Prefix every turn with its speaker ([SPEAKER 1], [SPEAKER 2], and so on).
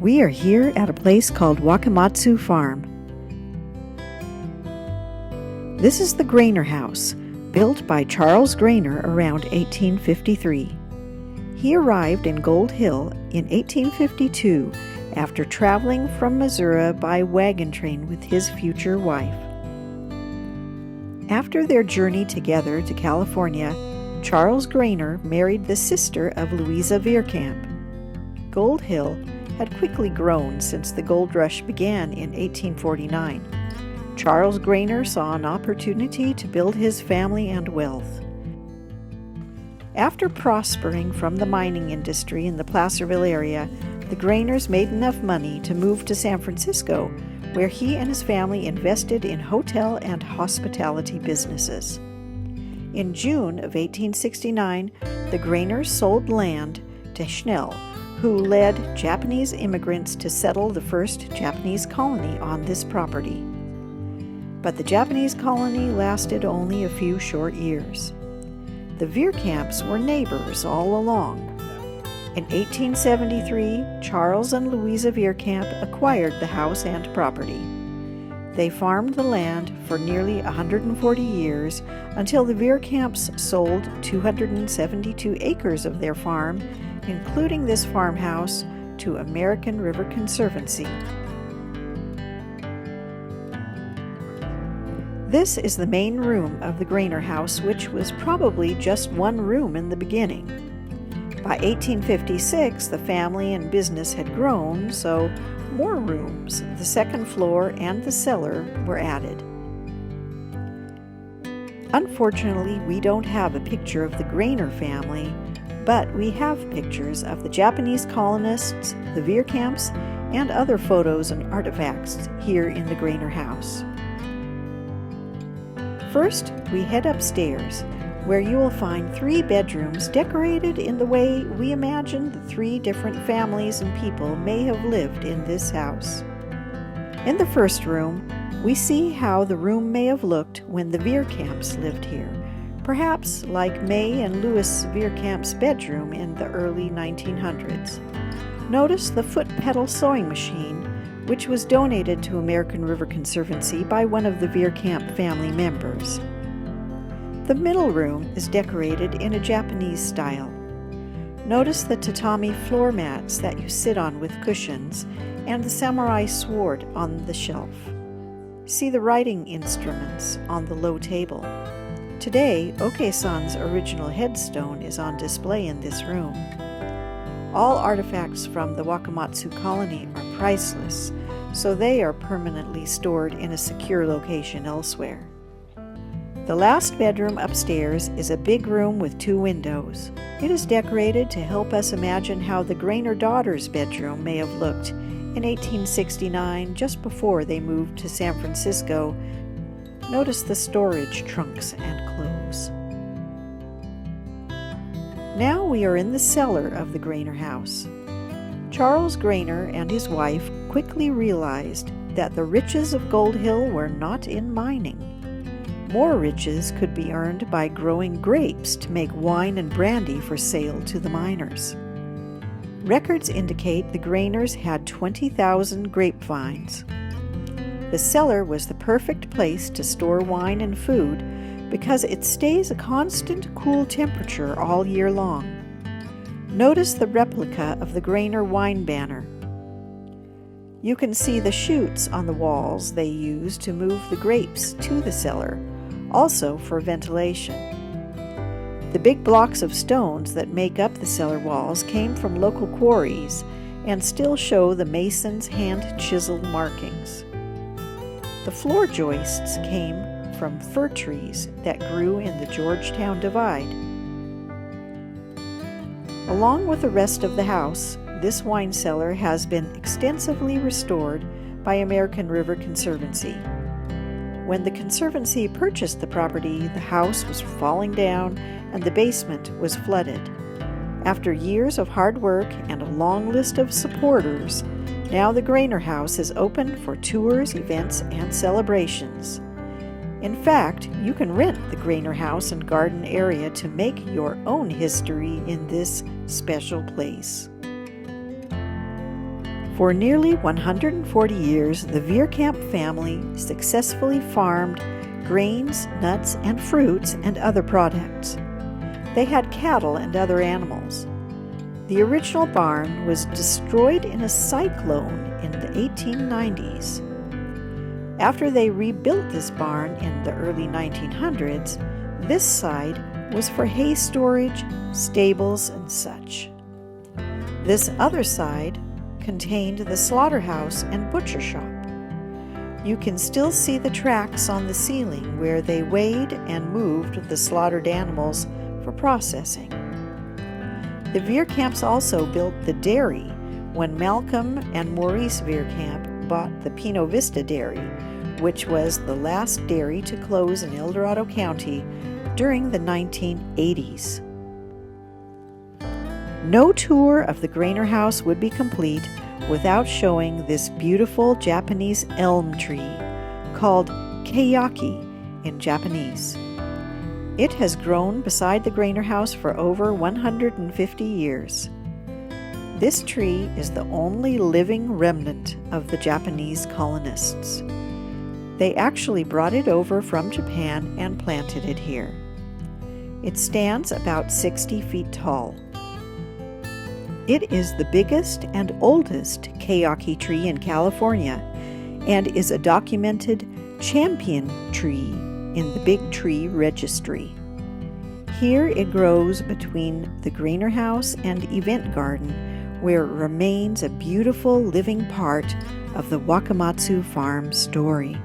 [SPEAKER 1] We are here at a place called Wakamatsu Farm. This is the Graner house, built by Charles Graner around 1853. He arrived in Gold Hill in 1852 after traveling from Missouri by wagon train with his future wife. After their journey together to California, Charles Graner married the sister of Louisa Veerkamp. Gold Hill had quickly grown since the gold rush began in 1849. Charles Graner saw an opportunity to build his family and wealth. After prospering from the mining industry in the Placerville area, the Grainers made enough money to move to San Francisco, where he and his family invested in hotel and hospitality businesses. In June of 1869, the Grainers sold land to Schnell, who led Japanese immigrants to settle the first Japanese colony on this property. But the Japanese colony lasted only a few short years. The Veerkamps were neighbors all along. In 1873, Charles and Louisa Veerkamp acquired the house and property. They farmed the land for nearly 140 years until the Veerkamps sold 272 acres of their farm, including this farmhouse, to American River Conservancy. This is the main room of the Graner house, which was probably just one room in the beginning. By 1856, the family and business had grown, so more rooms, the second floor and the cellar, were added. Unfortunately, we don't have a picture of the Graner family, but we have pictures of the Japanese colonists, the Veerkamps, and other photos and artifacts here in the Graner house. First, we head upstairs, where you will find 3 bedrooms decorated in the way we imagine the 3 different families and people may have lived in this house. In the first room, we see how the room may have looked when the Veerkamps lived here, perhaps like May and Louis Veerkamp's bedroom in the early 1900s. Notice the foot pedal sewing machine, which was donated to American River Conservancy by one of the Veerkamp family members. The middle room is decorated in a Japanese style. Notice the tatami floor mats that you sit on with cushions and the samurai sword on the shelf. See the writing instruments on the low table. Today, Oke-san's original headstone is on display in this room. All artifacts from the Wakamatsu colony are priceless, so they are permanently stored in a secure location elsewhere. The last bedroom upstairs is a big room with 2 windows. It is decorated to help us imagine how the Graner daughters' bedroom may have looked in 1869, just before they moved to San Francisco. Notice the storage trunks and clothes. Now we are in the cellar of the Graner house. Charles Graner and his wife quickly realized that the riches of Gold Hill were not in mining. More riches could be earned by growing grapes to make wine and brandy for sale to the miners. Records indicate the Grainers had 20,000 grapevines. The cellar was the perfect place to store wine and food because it stays a constant cool temperature all year long. Notice the replica of the Graner wine banner. You can see the chutes on the walls they used to move the grapes to the cellar, also for ventilation. The big blocks of stones that make up the cellar walls came from local quarries and still show the mason's hand-chiseled markings. The floor joists came from fir trees that grew in the Georgetown Divide. Along with the rest of the house, this wine cellar has been extensively restored by American River Conservancy. When the Conservancy purchased the property, the house was falling down and the basement was flooded. After years of hard work and a long list of supporters, now the Graner house is open for tours, events, and celebrations. In fact, you can rent the Graner house and garden area to make your own history in this special place. For nearly 140 years, the Veerkamp family successfully farmed grains, nuts, and fruits and other products. They had cattle and other animals. The original barn was destroyed in a cyclone in the 1890s. After they rebuilt this barn in the early 1900s, this side was for hay storage, stables, and such. This other side contained the slaughterhouse and butcher shop. You can still see the tracks on the ceiling where they weighed and moved the slaughtered animals for processing. The Veerkamps also built the dairy when Malcolm and Maurice Veerkamp bought the Pino Vista Dairy, which was the last dairy to close in El Dorado County during the 1980s. No tour of the Graner house would be complete without showing this beautiful Japanese elm tree called keiyaki in Japanese. It has grown beside the Graner house for over 150 years. This tree is the only living remnant of the Japanese colonists. They actually brought it over from Japan and planted it here. It stands about 60 feet tall. It is the biggest and oldest keiyaki tree in California and is a documented champion tree in the Big Tree Registry. Here it grows between the Graner house and event garden, where it remains a beautiful living part of the Wakamatsu Farm story.